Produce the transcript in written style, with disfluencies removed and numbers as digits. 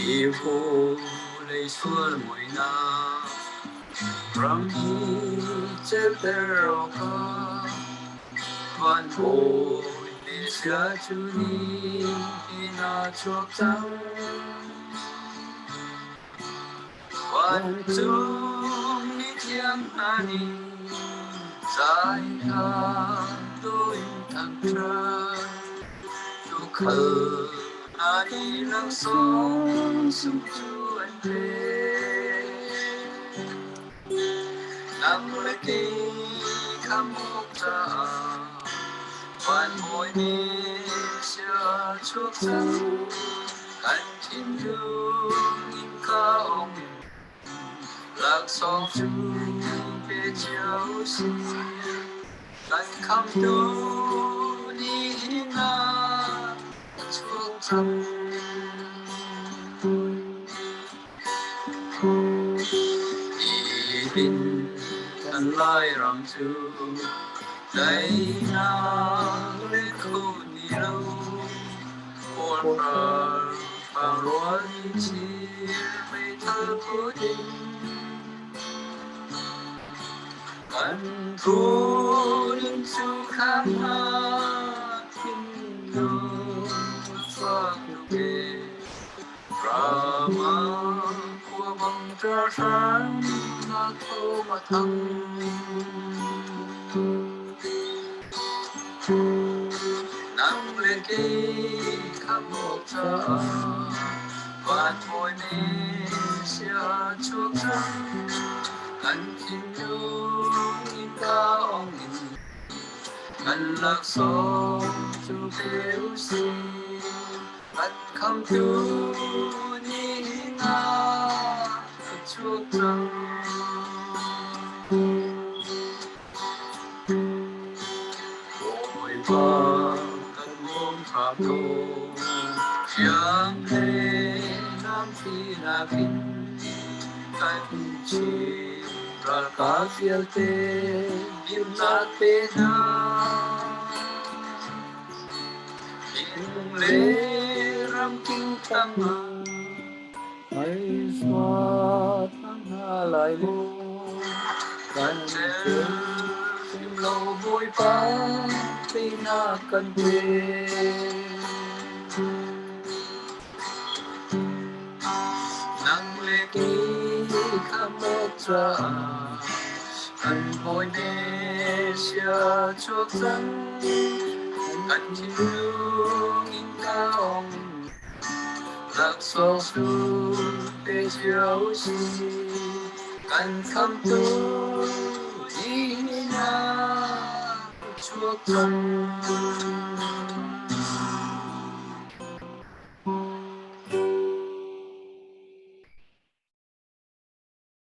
yêu cô lấy xuân mỗi năm ram hi chết tero ka van bồi đi xa chú ni ina chok trắng van chung ni thiang ani dài ca đôi thằng trai tu khờ ani nang song sung chu anh về nang lê kỳ kham mốc cha van môi ni xưa chuốc trắng anh thiên đường in ca ông lạc song chu về chiều xin anh kham tu ni na chuốc trắng đi bin tan lai ram chu đây na lê khu ni lâu ôn bằng loan chi mây thơ cố định cần thu những chu khám hát kinh đô pha kê Rama của bằng tra sáng na thô mà thăng nắng lên kỳ khắp một cha van môi ni xia chuốc trắng cần kinh nhung in ca ông cần lạc sông chu phiêu si cần khăm tu ni na chuốc trắng Pháp tu chẳng thể nam phi na kinh cánh chi ra cả phiêu tê yêu na tê na in lê ram kinh tăng hay xoa tăng hà lại mô cánh chê xin lâu vui phá phi na cần về nắng lê ký khám mốc cha anh hồi nê xia chuốc trắng anh chim lưu in cao lạc so su tê chiếu si anh khám tu đi na chuốc trắng